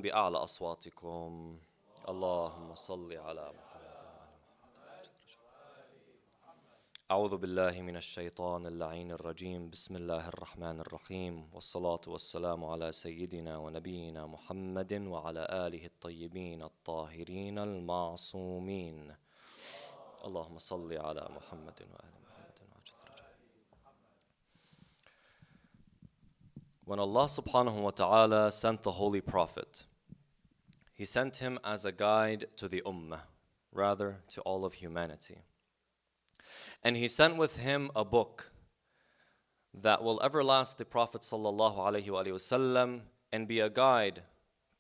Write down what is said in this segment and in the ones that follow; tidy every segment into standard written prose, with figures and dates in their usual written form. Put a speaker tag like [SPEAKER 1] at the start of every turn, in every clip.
[SPEAKER 1] بأعلى أصواتكم اللهم صل على محمد. أعوذ بالله من الشيطان اللعين الرجيم. بسم الله الرحمن الرحيم، والصلاة والسلام على سيدنا ونبينا محمد وعلى آله الطيبين الطاهرين المعصومين. اللهم صل على محمد وآل محمد وعجل رجاء. When Allah subhanahu wa ta'ala sent the Holy Prophet, He sent him as a guide to the ummah, rather to all of humanity. And He sent with him a book that will everlast the Prophet sallallahu alaihi wasallam and be a guide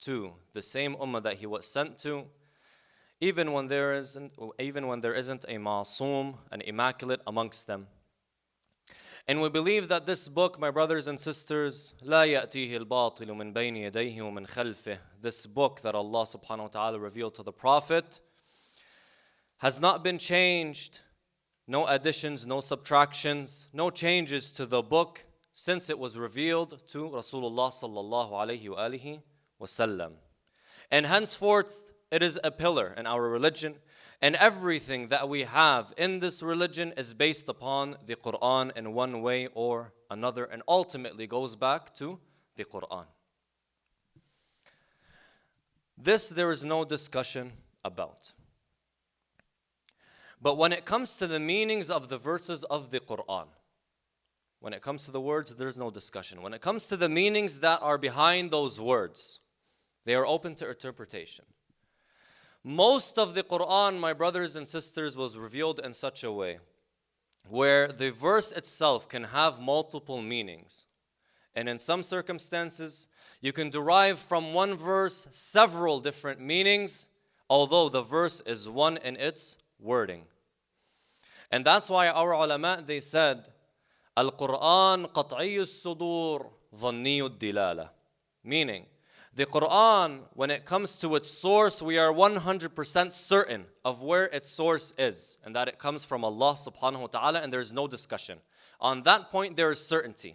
[SPEAKER 1] to the same ummah that he was sent to, even when there isn't a ma'soom, an immaculate amongst them. And we believe that this book, my brothers and sisters, لا يأتيه الباطل من بين يديه ومن خلفه, this book that Allah subhanahu wa ta'ala revealed to the Prophet, has not been changed, no additions, no subtractions, no changes to the book since it was revealed to Rasulullah sallallahu alayhi wa sallam. And henceforth, it is a pillar in our religion, and everything that we have in this religion is based upon the Quran in one way or another, and ultimately goes back to the Quran. This there is no discussion about. But when it comes to the meanings of the verses of the Quran, when it comes to the words, there's no discussion. When it comes to the meanings that are behind those words, they are open to interpretation. Most of the Quran, my brothers and sisters, was revealed in such a way where the verse itself can have multiple meanings. And in some circumstances, you can derive from one verse several different meanings, although the verse is one in its wording. And that's why our ulama, they said, Al-Quran qat'iyyu as-sudur dhanniyyu ad-dilala. Meaning, the Quran, when it comes to its source, we are 100% certain of where its source is, and that it comes from Allah subhanahu wa ta'ala, and there's no discussion. On that point, there is certainty.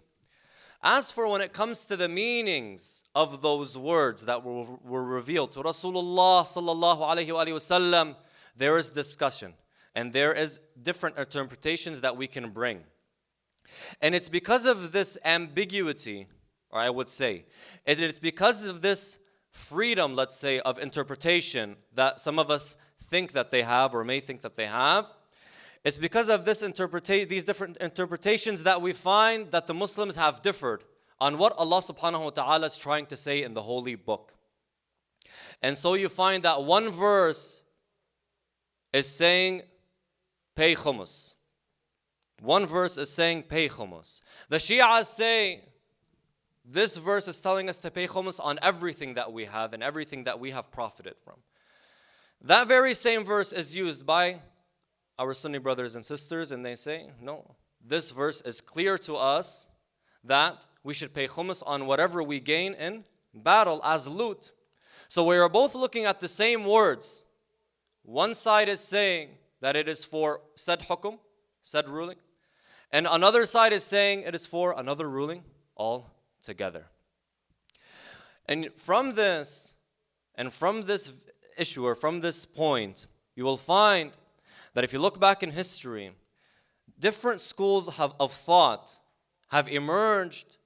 [SPEAKER 1] As for when it comes to the meanings of those words that were revealed to Rasulullah sallallahu alayhi wa sallam, there is discussion, and there is different interpretations that we can bring. And it's because of this ambiguity, or I would say, it's because of this freedom, let's say, of interpretation that some of us think that they have or may think that they have. It's because of this these different interpretations that we find that the Muslims have differed on what Allah subhanahu wa ta'ala is trying to say in the Holy Book. And so you find that one verse is saying, pay khumus. One verse is saying, pay khumus. The Shi'as say, this verse is telling us to pay khumus on everything that we have and everything that we have profited from. That very same verse is used by our Sunni brothers and sisters, and they say, no, this verse is clear to us that we should pay khumus on whatever we gain in battle as loot. So we are both looking at the same words. One side is saying that it is for said hukum, said ruling, and another side is saying it is for another ruling all together. And from this issue, or from this point, you will find that if you look back in history, different schools of thought have emerged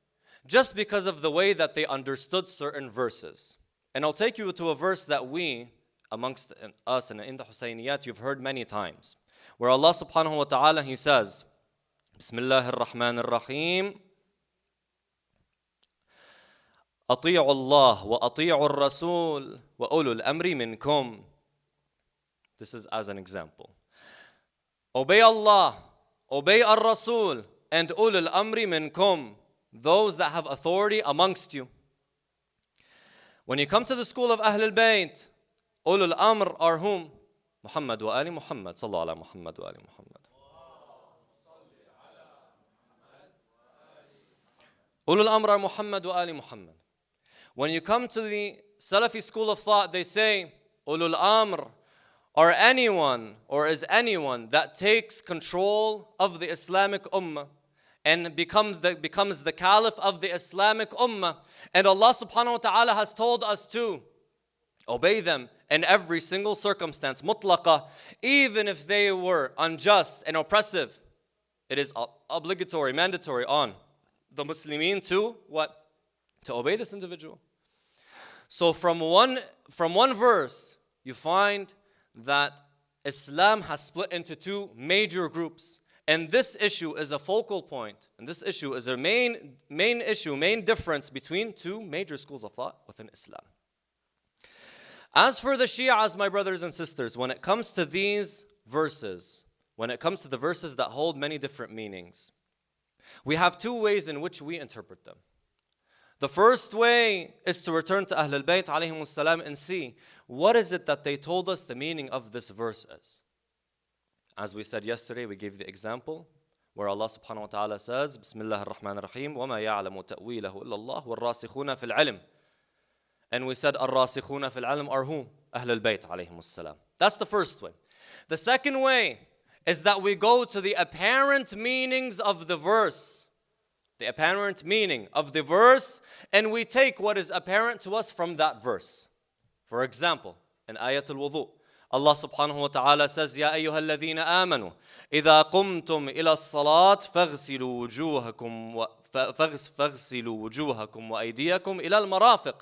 [SPEAKER 1] just because of the way that they understood certain verses. And I'll take you to a verse that we, amongst us and in the Husayniyat, you've heard many times, where Allah subhanahu wa ta'ala, He says, Bismillahir Rahmanir Rahim, أطيعوا الله وأطيعوا الرسول وأولو الأمر منكم. This is as an example. Obey Allah, obey Ar-Rasul, and أولو الأمر منكم, those that have authority amongst you. When you come to the school of Ahl al-Bayt, أولو الأمر are whom? Muhammad wa Ali Muhammad. Sallallahu ala Muhammad wa Ali Muhammad. أولو الأمر are Muhammad wa Ali Muhammad. When you come to the Salafi school of thought, they say, Ulul Amr are anyone, or is anyone that takes control of the Islamic Ummah and becomes the caliph of the Islamic ummah. And Allah subhanahu wa ta'ala has told us to obey them in every single circumstance, mutlaqa, even if they were unjust and oppressive. It is obligatory, mandatory on the Muslimin to what? To obey this individual. So from one verse, you find that Islam has split into two major groups. And this issue is a focal point. And this issue is a main difference between two major schools of thought within Islam. As for the Shi'as, my brothers and sisters, when it comes to these verses, when it comes to the verses that hold many different meanings, we have two ways in which we interpret them. The first way is to return to Ahlul Bayt alayhimus salam and see what is it that they told us the meaning of this verse is. As we said yesterday, we gave the example where Allah subhanahu wa ta'ala says, Bismillah ar-Rahman ar-Rahim, وَمَا يَعْلَمُ تَأْوِيلَهُ إِلَّا اللَّهُ وَالرَّاسِخُونَ فِي الْعِلْمِ. And we said, الرَّاسِخُونَ فِي الْعِلْمِ are whom? Ahlul Bayt alayhimus salam. That's the first way. The second way is that we go to the apparent meanings of the verse. The apparent meaning of the verse, and we take what is apparent to us from that verse. For example, in Ayatul Wudu, Allah subhanahu wa ta'ala says, Ya ayyuha alladhina amanu, idha qumtum ila as-salat, faghsilu wujuhakum wa aydiyakum ila al-marafiq.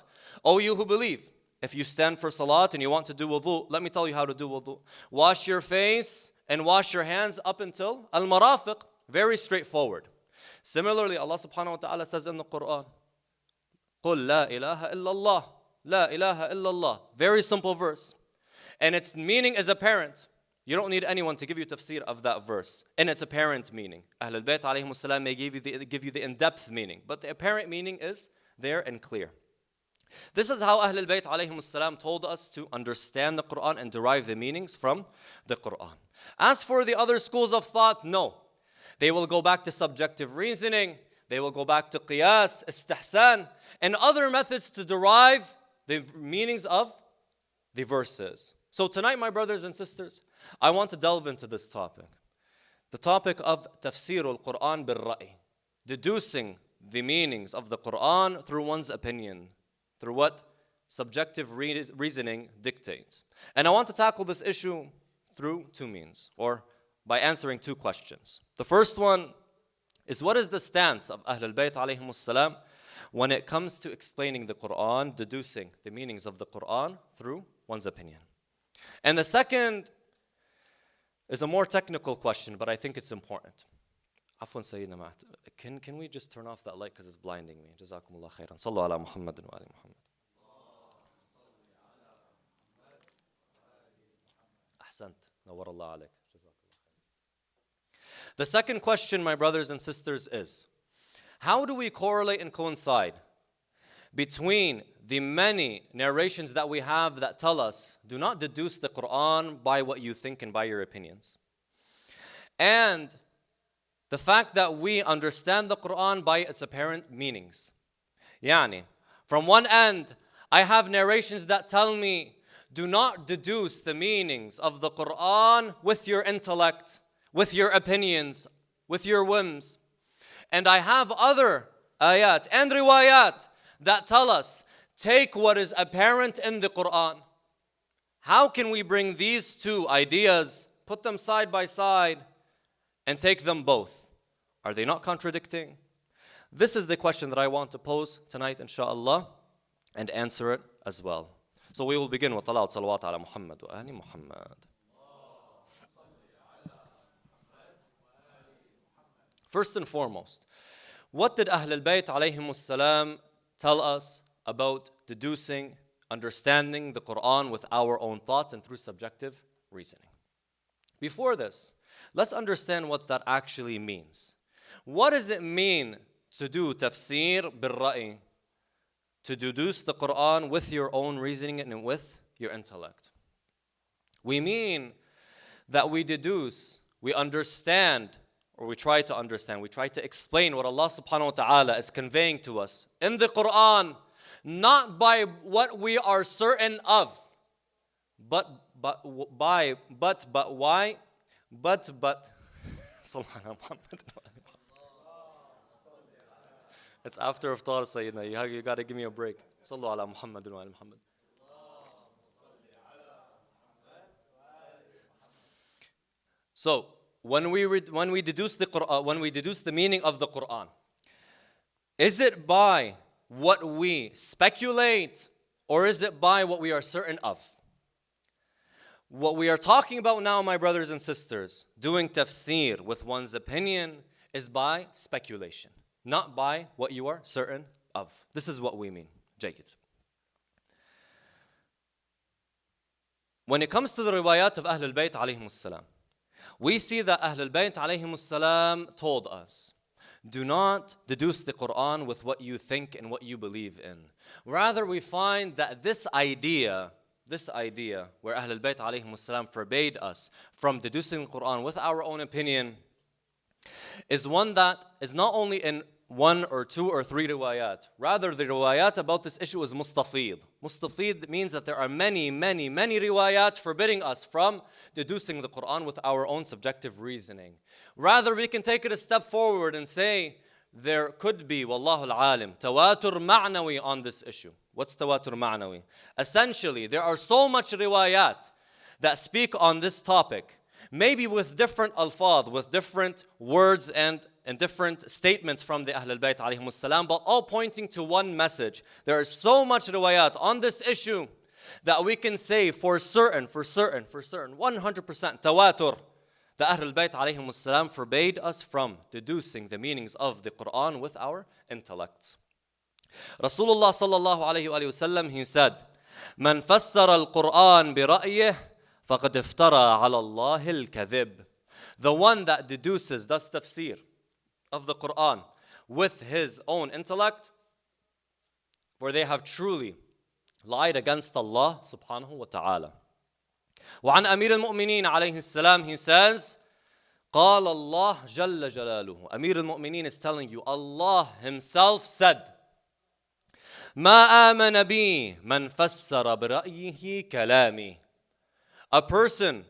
[SPEAKER 1] O you who believe, if you stand for salat and you want to do wudu, let me tell you how to do wudu. Wash your face and wash your hands up until al-marafiq. Very straightforward. Similarly, Allah subhanahu wa ta'ala says in the Quran, قُلْ لَا إِلَهَ إِلَّا اللَّهِ لَا إِلَهَ إِلَّا اللَّهِ. Very simple verse. And its meaning is apparent. You don't need anyone to give you tafsir of that verse. And its apparent meaning. Ahlul Bayt alayhimus salam may give you the in-depth meaning. But the apparent meaning is there and clear. This is how Ahlul Bayt alayhimus salam told us to understand the Quran and derive the meanings from the Quran. As for the other schools of thought, no. They will go back to subjective reasoning. They will go back to qiyas, istihsan, and other methods to derive the meanings of the verses. So tonight, my brothers and sisters, I want to delve into this topic. The topic of tafsir al-Quran bil-ra'i. Deducing the meanings of the Quran through one's opinion. Through what subjective reasoning dictates. And I want to tackle this issue through two means, or by answering two questions. The first one is, what is the stance of Ahlul Bayt alayhimus salam when it comes to explaining the Quran, deducing the meanings of the Quran through one's opinion? And the second is a more technical question, but I think it's important. Afwan Sayyidina Mahat, can we just turn off that light because it's blinding me? Jazakumullah khairan. Sallu ala Muhammadin wa ali Muhammad. Ahsant. Nawar Allah alayk. The second question, my brothers and sisters, is how do we correlate and coincide between the many narrations that we have that tell us, do not deduce the Quran by what you think and by your opinions, and the fact that we understand the Quran by its apparent meanings? Yani, from one end, I have narrations that tell me, do not deduce the meanings of the Quran with your intellect, with your opinions, with your whims. And I have other ayat and riwayat that tell us, take what is apparent in the Quran. How can we bring these two ideas, put them side by side, and take them both? Are they not contradicting? This is the question that I want to pose tonight, inshallah, and answer it as well. So we will begin with salawat ala Muhammad wa ali Muhammad. First and foremost, what did Ahlul Bayt alayhimus salam tell us about deducing, understanding the Quran with our own thoughts and through subjective reasoning? Before this, let's understand what that actually means. What does it mean to do tafsir bil-ra'i? To deduce the Quran with your own reasoning and with your intellect. We mean that we deduce, we understand, or we try to understand, we try to explain what Allah subhanahu wa ta'ala is conveying to us in the Quran, not by what we are certain of, but why? It's after iftar, Sayyidina. You got to give me a break. Sallu ala Muhammadin wa ala Muhammad. So, when we deduce the Quran, when we deduce the meaning of the Quran, is it by what we speculate or is it by what we are certain of? What we are talking about now, my brothers and sisters, doing tafsir with one's opinion is by speculation, not by what you are certain of. This is what we mean. Jayyid. When it comes to the riwayat of Ahlul Bayt alayhimus salam, we see that Ahlul Bayt alayhimus salam told us, do not deduce the Quran with what you think and what you believe in. Rather, we find that this idea where Ahlul Bayt alayhimus salam forbade us from deducing the Quran with our own opinion is one that is not only in one or two or three riwayat. Rather, the riwayat about this issue is mustafid. Mustafid means that there are many riwayat forbidding us from deducing the Quran with our own subjective reasoning. Rather, we can take it a step forward and say there could be, wallahu al-alim, tawatur ma'nawi on this issue. What's tawatur ma'nawi? Essentially, there are so much riwayat that speak on this topic, maybe with different alfaz, with different words and different statements from the Ahlul Bayt alayhimus salam, but all pointing to one message. There is so much riwayat on this issue that we can say for certain, 100% tawatur, the Ahlul Bayt alayhimus salam forbade us from deducing the meanings of the Quran with our intellects. Rasulullah sallallahu alayhi wa sallam, he said, "Man fassara al-Quran bi ra'yih faqad iftara ala Allah al-kadhib." The one that deduces, does tafsir of the Quran with his own intellect, for they have truly lied against Allah subhanahu wa ta'ala. وعن أمير المؤمنين عليه السلام, he says, قال الله جل جلاله. Amir al-Mu'mineen is telling you, Allah himself said, ما آمن بي من فسر برأيه كلامي. A person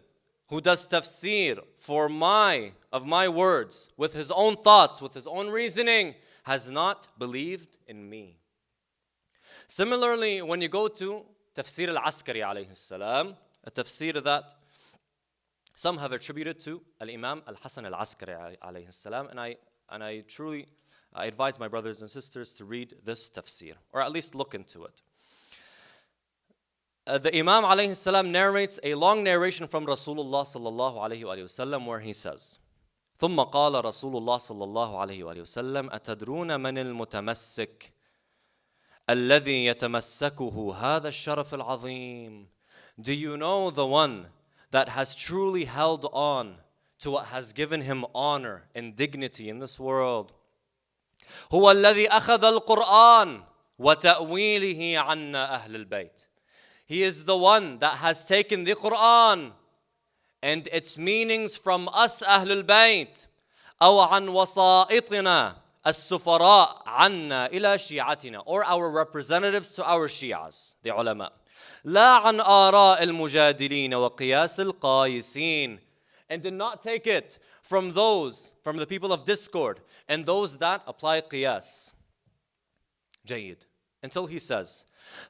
[SPEAKER 1] who does tafsir of my words with his own thoughts, with his own reasoning, has not believed in me. Similarly, when you go to tafsir al-Askari alayhi salam, a tafsir that some have attributed to al-Imam al-Hasan al-Askari alayhi salam, and I truly advise my brothers and sisters to read this tafsir, or at least look into it. The Imam alayhi salam narrates a long narration from Rasulullah sallallahu alayhi wa sallam where he says, ثم قال رسول الله صلى الله عليه وآله وسلم أتدرون من المتمسك الذي يتمسكه هذا الشرف العظيم. Do you know the one that has truly held on to what has given him honor and dignity in this world? هو الذي أخذ القرآن وتأويله عنا أهل البيت. He is the one that has taken the Quran and its meanings from us Ahlul Bayt, أو عن وسائطنا السفراء عنا إلى شيعتنا, or our representatives to our Shias, the ulama. لا عن آراء المجادلين وقياس القايسين, and did not take it from the people of discord and those that apply qiyas. جيد. Until he says,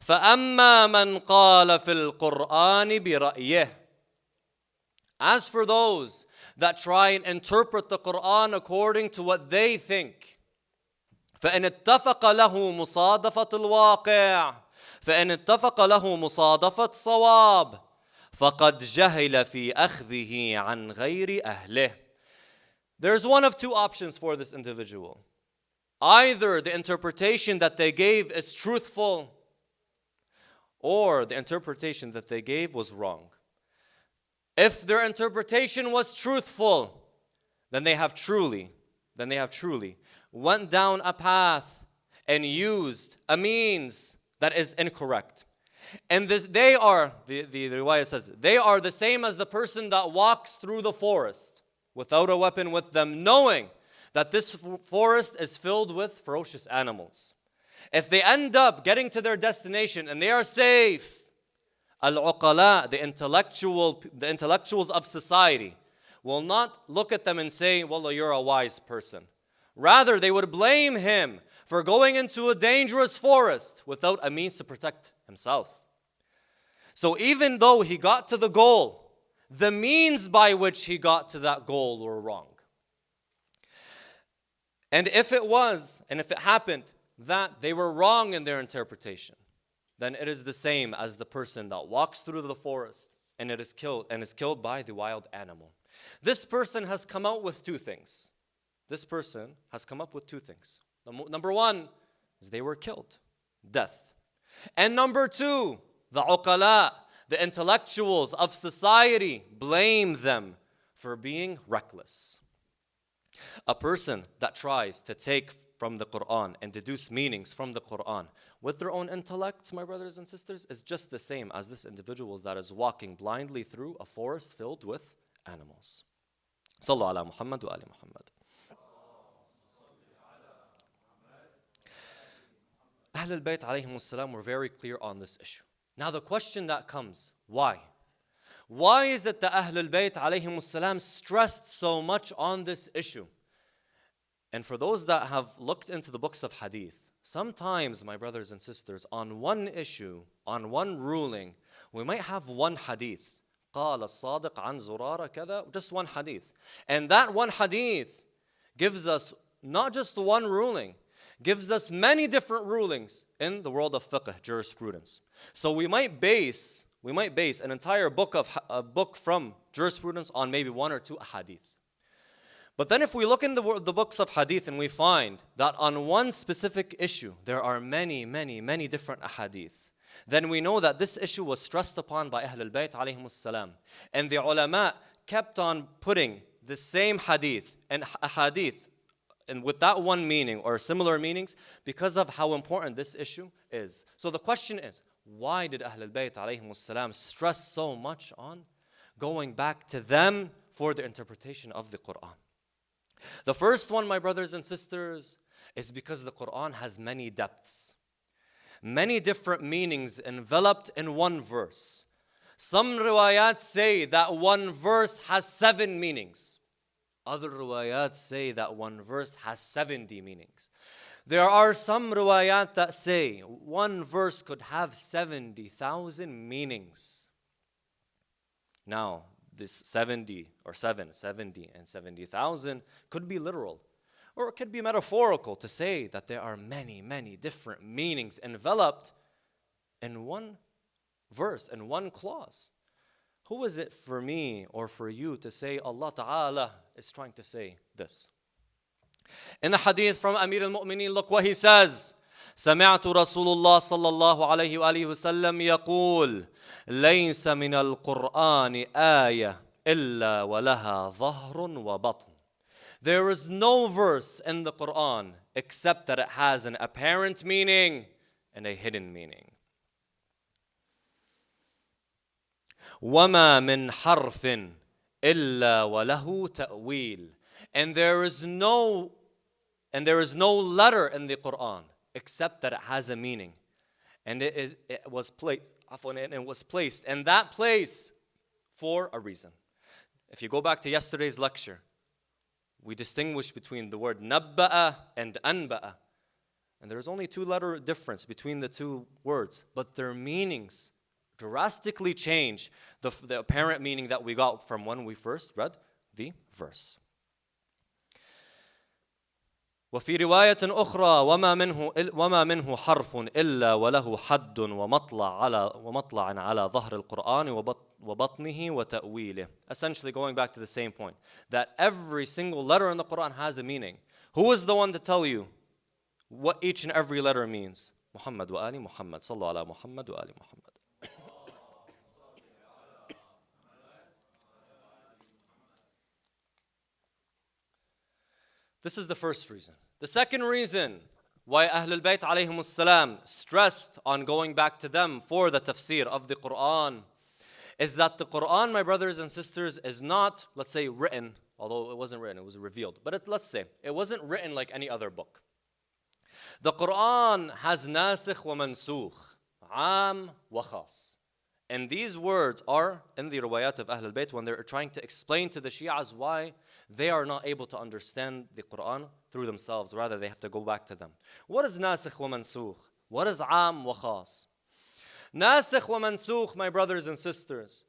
[SPEAKER 1] فأما من قال في القرآن برأيه. As for those that try and interpret the Quran according to what they think, فإن اتفق له مصادفة الواقع فإن اتفق له مصادفة صواب فقد جهل في أخذه عن غير أهله. There's one of two options for this individual. Either the interpretation that they gave is truthful, or the interpretation that they gave was wrong. If their interpretation was truthful, then they have truly went down a path and used a means that is incorrect. And they are, the riwayah says, they are the same as the person that walks through the forest without a weapon with them, knowing that this forest is filled with ferocious animals. If they end up getting to their destination and they are safe, al-uqala, the intellectuals of society, will not look at them and say, "Wallah, you're a wise person." Rather, they would blame him for going into a dangerous forest without a means to protect himself. So even though he got to the goal, the means by which he got to that goal were wrong. And if it happened that they were wrong in their interpretation, then it is the same as the person that walks through the forest and is killed by the wild animal. This person has come out with two things. Number one is they were killed, death. And number two, the uqala, the intellectuals of society, blame them for being reckless. A person that tries to take from the Quran and deduce meanings from the Quran with their own intellects, my brothers and sisters, is just the same as this individual that is walking blindly through a forest filled with animals. Sallu ala Muhammad wa ali Muhammad. Ahlul Bayt alayhimus salam were very clear on this issue. Now the question that comes, why? Why is it that Ahlul Bayt alayhimus salam stressed so much on this issue? And for those that have looked into the books of hadith, sometimes, my brothers and sisters, on one issue, on one ruling, we might have one hadith. قال الصادق عن زرارة كذا, just one hadith. And that one hadith gives us not just one ruling, gives us many different rulings in the world of fiqh, jurisprudence. So we might base an entire book from jurisprudence on maybe one or two hadith. But then if we look in the books of hadith and we find that on one specific issue there are many different hadith, then we know that this issue was stressed upon by Ahlul Bayt alayhimus salam. And the ulama kept on putting the same hadith and hadith and with that one meaning or similar meanings because of how important this issue is. So the question is, why did Ahlul Bayt alayhimus salam stress so much on going back to them for the interpretation of the Quran? The first one, my brothers and sisters, is because the Quran has many depths, many different meanings enveloped in one verse. Some riwayat say that one verse has 7 meanings. Other riwayat say that one verse has 70 meanings. There are some riwayat that say one verse could have 70,000 meanings. Now, this 70 and 70,000 could be literal, or it could be metaphorical to say that there are many different meanings enveloped in one verse, in one clause. Who is it for me or for you to say Allah Ta'ala is trying to say this? In the hadith from Amir al-Mu'mineen, look what he says. سمعت رسول الله صلى الله عليه وآله وسلم يقول ليس من القرآن آية إلا ولها ظهر وبطن. There is no verse in the Quran except that it has an apparent meaning and a hidden meaning. وما من حرف إلا وله تأويل. And there is no letter in the Quran except that it has a meaning, and it was placed in that place for a reason. If you go back to yesterday's lecture, we distinguished between the word nabba'a and anba'a, and there's only 2-letter difference between the two words, but their meanings drastically change the apparent meaning that we got from when we first read the verse. وفي رواية أخرى وما منه حرف إلا وله حد ومطلع على ظهر القرآن وبطنه وتأويله. Essentially going back to the same point, that every single letter in the Quran has a meaning. Who is the one to tell you what each and every letter means? Muhammad wa ali Muhammad. Sallu ala Muhammad wa ali Muhammad. This is the first reason. The second reason why Ahlul Bayt alayhimus salam stressed on going back to them for the tafsir of the Quran is that the Quran, my brothers and sisters, is not, let's say, written, although it wasn't written, it was revealed. But let's say, it wasn't written like any other book. The Quran has nasikh wa mansukh, am wa khas. And these words are in the riwayat of Ahlul Bayt when they're trying to explain to the Shias why they are not able to understand the Quran through themselves. Rather, they have to go back to them. What is nasikh wa mansukh? What is aam wa khas? Nasikh wa mansukh, my brothers and sisters,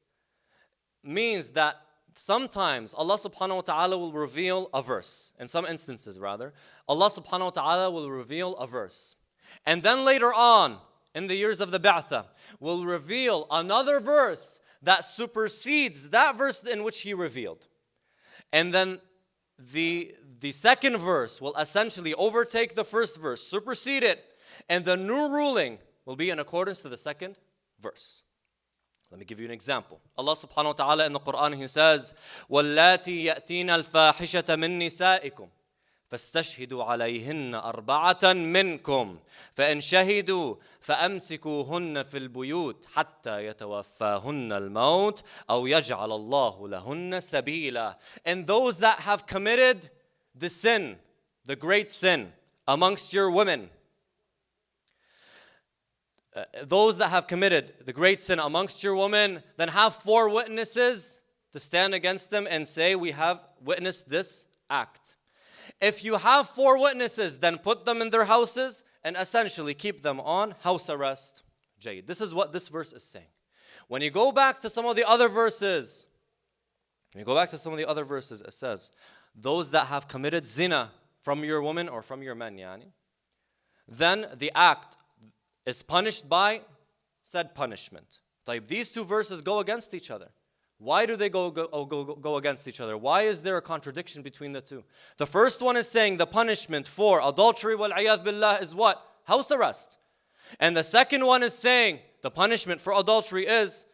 [SPEAKER 1] means that sometimes Allah subhanahu wa ta'ala will reveal a verse. In some instances, rather, Allah subhanahu wa ta'ala will reveal a verse. And then later on, in the years of the Ba'athah, will reveal another verse that supersedes that verse in which He revealed. And then the second verse will essentially overtake the first verse, supersede it, and the new ruling will be in accordance to the second verse. Let me give you an example. Allah subhanahu wa ta'ala in the Quran, He says, وَاللَّاتِي يَأْتِينَ الْفَاحِشَةَ مِن نِسَائِكُمْ فاستشهدوا عليهن أربعة منكم فإن شهدوا فأمسكوهن في البيوت حتى يتوفاهن الموت أو يجعل الله لهن سبيلا. And those that have committed the sin, the great sin amongst your women, those that have committed the great sin amongst your women, then have 4 witnesses to stand against them and say, we have witnessed this act. If you have 4 witnesses, then put them in their houses and essentially keep them on house arrest. Jayyid. This is what this verse is saying. When you go back to some of the other verses, it says, those that have committed zina from your woman or from your men, then the act is punished by said punishment. These 2 verses go against each other. Why do they go against each other? Why is there a contradiction between the 2? The first one is saying the punishment for adultery wal-'iyadh billah is what? House arrest. And the second one is saying the punishment for adultery is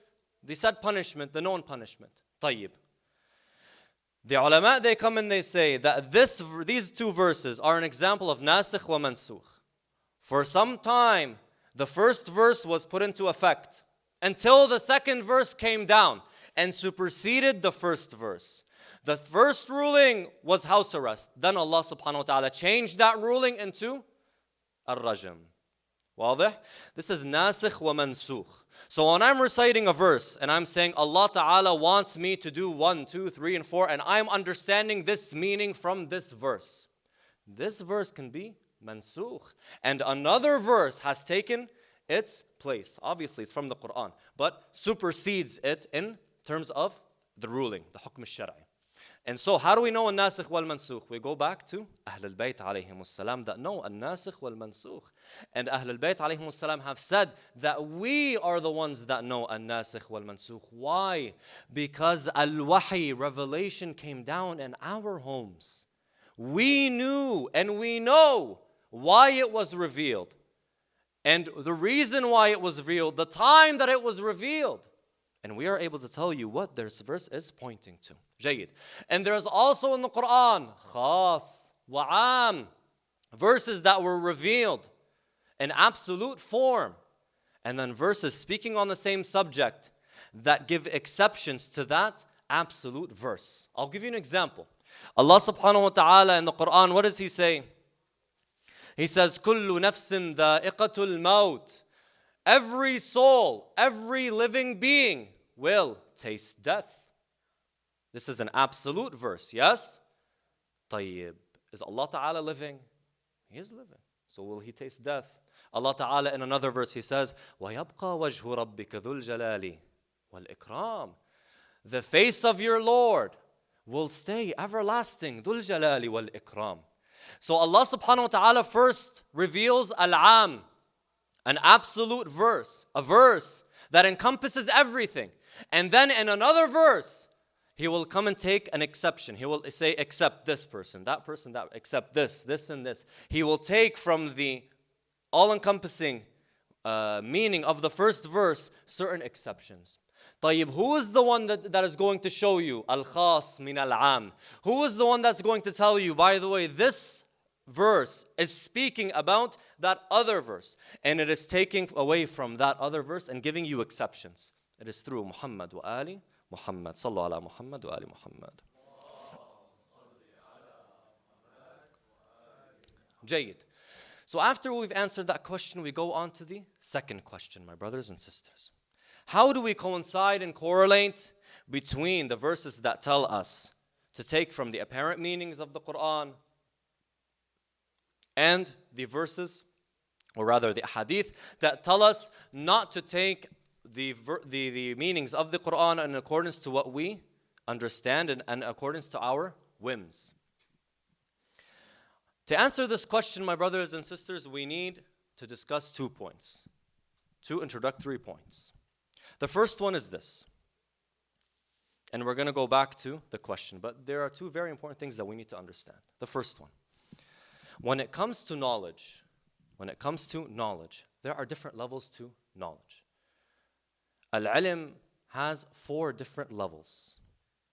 [SPEAKER 1] the said punishment, the known punishment. طيب. The ulama, they come and they say that these 2 verses are an example of nasikh wa mansukh. For some time, the first verse was put into effect until the second verse came down and superseded the first verse. The first ruling was house arrest. Then Allah subhanahu wa ta'ala changed that ruling into ar-rajm. واضح? This is nasikh wa mansukh. So when I'm reciting a verse and I'm saying Allah ta'ala wants me to do 1, 2, 3, and 4, and I'm understanding this meaning from this verse can be mansukh. And another verse has taken its place. Obviously, it's from the Quran, but supersedes it in terms of the ruling, the hukm al-shar'i. And so, how do we know an-nasikh wal-mansukh? We go back to Ahl al-Bayt alayhimus salam that know an-nasikh wal-mansukh. And Ahl al-Bayt alayhimus salam have said that we are the ones that know an-nasikh wal-mansukh. Why? Because al-wahi, revelation, came down in our homes. We knew and we know why it was revealed. And the reason why it was revealed, the time that it was revealed. And we are able to tell you what this verse is pointing to. Jayyid. And there's also in the Quran, khas wa am, verses that were revealed in absolute form. And then verses speaking on the same subject that give exceptions to that absolute verse. I'll give you an example. Allah subhanahu wa ta'ala in the Quran, what does He say? He says, كُلُّ نَفْسٍ ذَائِقَةُ الْمَوْتِ. Every soul, every living being will taste death. This is an absolute verse, yes? طيب. Is Allah Ta'ala living? He is living. So will He taste death? Allah Ta'ala in another verse He says, وَيَبْقَى وَجْهُ رَبِّكَ ذُو الْجَلَالِ وَالْإِكْرَامِ. The face of your Lord will stay everlasting. ذُو الْجَلَالِ وَالْإِكْرَامِ. So Allah Subhanahu wa Ta'ala first reveals al-am, an absolute verse, a verse that encompasses everything. And then in another verse, He will come and take an exception. He will say, except this person, that, except this, and this. He will take from the all-encompassing meaning of the first verse certain exceptions. طيب, who is the one that is going to show you al-khas min al-am? Who is the one that's going to tell you, by the way, this verse is speaking about that other verse, and it is taking away from that other verse and giving you exceptions? It is through Muhammad wa Ali Muhammad. Sallu ala Muhammad wa Ali Muhammad. Jayyid. So after we've answered that question, we go on to the second question, my brothers and sisters. How do we coincide and correlate between the verses that tell us to take from the apparent meanings of the Quran and the verses, or rather the hadith, that tell us not to take the meanings of the Quran in accordance to what we understand and in accordance to our whims. To answer this question, my brothers and sisters, we need to discuss 2 points, 2 introductory points. The first one is this, and we're going to go back to the question, but there are 2 very important things that we need to understand. The first one, when it comes to knowledge, there are different levels to knowledge. Al-ilm has 4 different levels.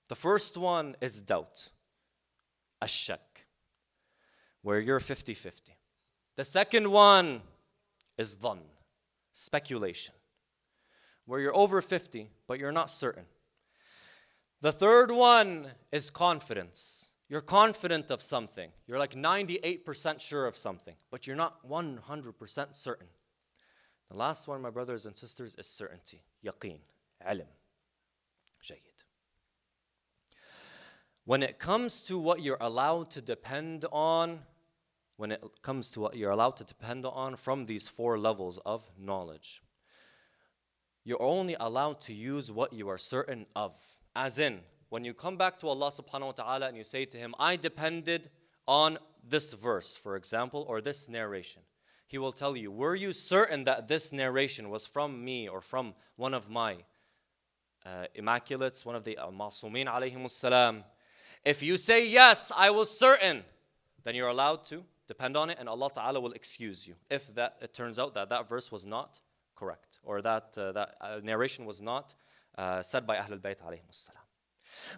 [SPEAKER 1] The first one is doubt, ash-shak, where you're 50-50. The second one is dhann, speculation, where you're over 50, but you're not certain. The third one is confidence. You're confident of something. You're like 98% sure of something, but you're not 100% certain. The last one, my brothers and sisters, is certainty, yaqeen, ilm. Jayyid. When it comes to what you're allowed to depend on, from these 4 levels of knowledge, you're only allowed to use what you are certain of. As in, when you come back to Allah subhanahu wa ta'ala and you say to Him, I depended on this verse, for example, or this narration, He will tell you, were you certain that this narration was from me or from one of my immaculates, one of the ma'sumin alayhimus salam? If you say, yes, I was certain, then you're allowed to depend on it, and Allah Ta'ala will excuse you if it turns out that verse was not correct, or that narration was not said by Ahlul Bayt alayhimus salam.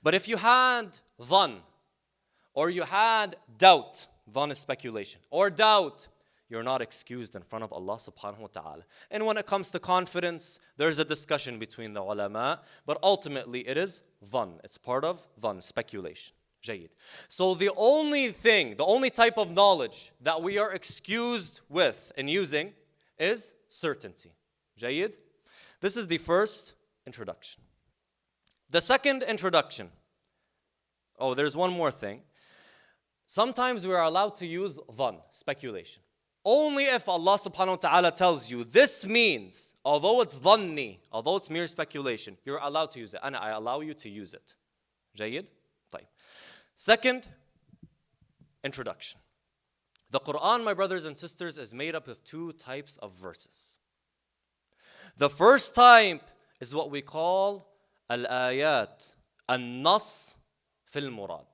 [SPEAKER 1] But if you had dhann, or you had doubt, dhann is speculation, or doubt, you're not excused in front of Allah subhanahu wa ta'ala. And when it comes to confidence, there's a discussion between the ulama, but ultimately it is dhann. It's part of dhann, speculation. Jayyid. So the only type of knowledge that we are excused with in using is certainty. Jayyid. This is the first introduction. The second introduction. Oh, there's one more thing. Sometimes we are allowed to use dhann, speculation. Only if Allah subhanahu wa ta'ala tells you, this means, although it's dhanni, although it's mere speculation, you're allowed to use it. And I allow you to use it. Jayyid? طيب. Second introduction. The Quran, my brothers and sisters, is made up of 2 types of verses. The first type is what we call al-ayat, an-nas fil murad.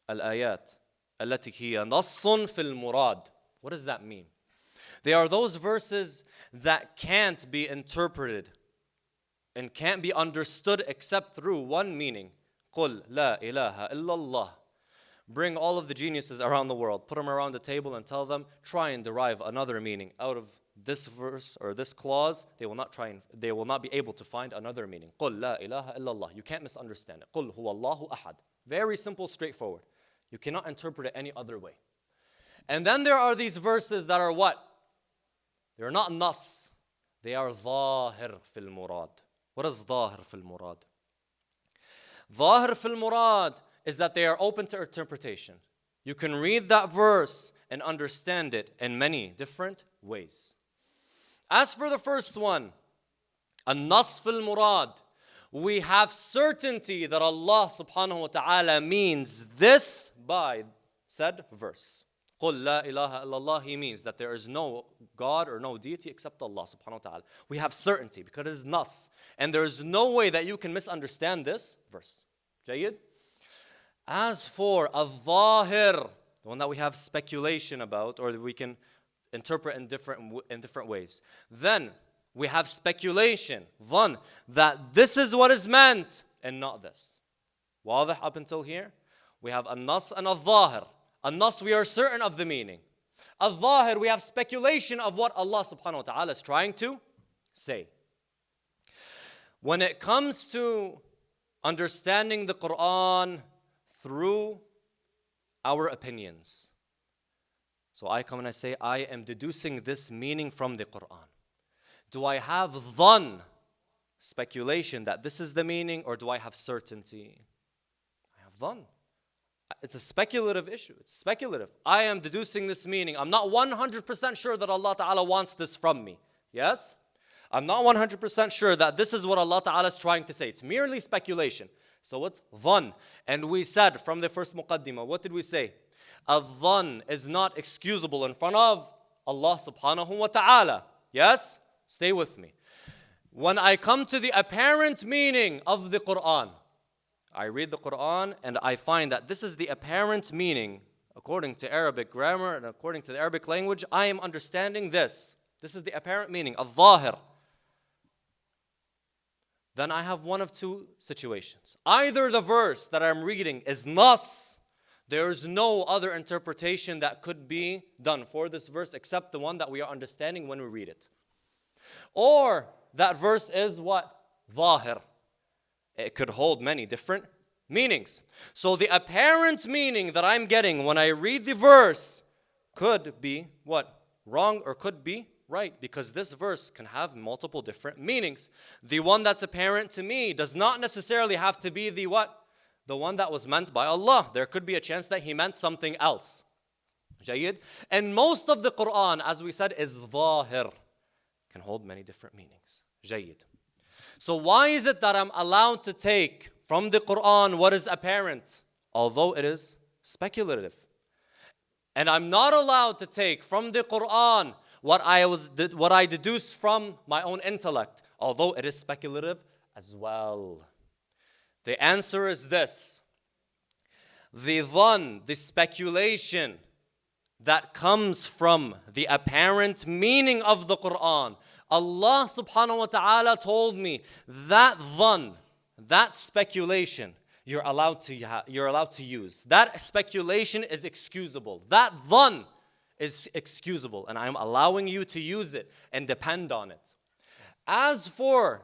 [SPEAKER 1] Al-ayat, allati hiya nassun fil murad. What does that mean? They are those verses that can't be interpreted and can't be understood except through one meaning. قُلْ لَا إِلَهَ إِلَّا اللَّهِ. Bring all of the geniuses around the world, put them around the table and tell them, try and derive another meaning out of this verse or this clause. They will not be able to find another meaning. قُلْ لَا إِلَهَ إِلَّا اللَّهِ. You can't misunderstand it. قُلْ هُوَ اللَّهُ أَحَدٌ. Very simple, straightforward. You cannot interpret it any other way. And then there are these verses that are what? They're not nas. They are ظاهر fil murad. What is ظاهر fil murad? ظاهر fil murad is that they are open to interpretation. You can read that verse and understand it in many different ways. As for the first one, النص fil murad, we have certainty that Allah subhanahu wa ta'ala means this by said verse. قُلْ لَا إِلَهَ إِلَّا اللَّهِ. He means that there is no God or no deity except Allah subhanahu wa ta'ala. We have certainty because it is nas. And there is no way that you can misunderstand this verse. Jayyid? As for al-zahir, the one that we have speculation about, or that we can interpret in different ways, then we have speculation, dhann, that this is what is meant and not this. Wadah up until here? We have an-nas and al-zahir. An-nas, we are certain of the meaning. Al-zahir, we have speculation of what Allah subhanahu wa ta'ala is trying to say. When it comes to understanding the Quran through our opinions, so I come and I say, I am deducing this meaning from the Quran. Do I have dhann, speculation, that this is the meaning, or do I have certainty? I have dhann. It's a speculative issue. It's speculative. I am deducing this meaning. I'm not 100% sure that Allah Ta'ala wants this from me. Yes? I'm not 100% sure that this is what Allah Ta'ala is trying to say. It's merely speculation. So it's dhann. And we said from the first muqaddimah, what did we say? A dhann is not excusable in front of Allah Subhanahu wa Ta'ala. Yes? Stay with me. When I come to the apparent meaning of the Quran, I read the Quran and I find that this is the apparent meaning according to Arabic grammar and according to the Arabic language. I am understanding this. This is the apparent meaning, al-zahir. Then I have one of two situations. Either the verse that I'm reading is nas, there is no other interpretation that could be done for this verse except the one that we are understanding when we read it. Or that verse is what? Zahir. It could hold many different meanings. So the apparent meaning that I'm getting when I read the verse could be what? Wrong or could be right, because this verse can have multiple different meanings. The one that's apparent to me does not necessarily have to be the what? The one that was meant by Allah. There could be a chance that He meant something else. Jayyid. And most of the Quran, as we said, is zahir. Can hold many different meanings. Jayyid. So why is it that I'm allowed to take from the Quran what is apparent, although it is speculative? And I'm not allowed to take from the Quran what I deduce from my own intellect, although it is speculative as well. The answer is this. The dhann, the speculation that comes from the apparent meaning of the Quran, Allah subhanahu wa ta'ala told me that dhann, that speculation, you're allowed to use. That speculation is excusable. That dhann is excusable, and I'm allowing you to use it and depend on it. As for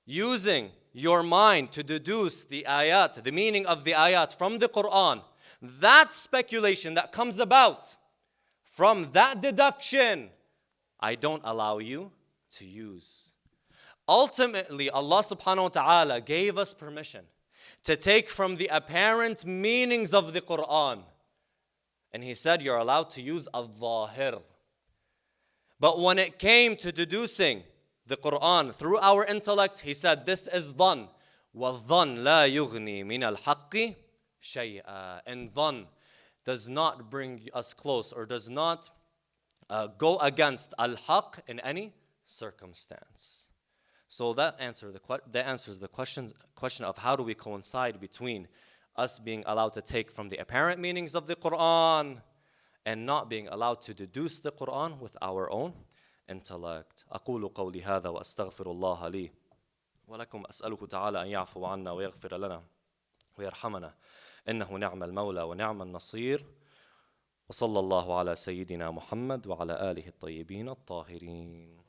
[SPEAKER 1] using your mind to deduce the ayat, the meaning of the ayat from the Quran, that speculation that comes about from that deduction, I don't allow you to use. Ultimately, Allah subhanahu wa ta'ala gave us permission to take from the apparent meanings of the Quran. And He said you're allowed to use al-zahir. But when it came to deducing the Quran through our intellect, He said this is dhann. وَالظَّنْ لَا يُغْنِي مِنَ الْحَقِّ شَيْئًا. And dhann does not bring us close or does not go against al-haq in any circumstance. So that answers the question of how do we coincide between us being allowed to take from the apparent meanings of the Quran and not being allowed to deduce the Quran with our own intellect. أقول قولي هذا وأستغفر الله لي ولكم أسأله تعالى أن يعفو عنا ويغفر لنا ويرحمنا إنه نعم المولى ونعم النصير وصلى الله على سيدنا محمد وعلى آله الطيبين الطاهرين.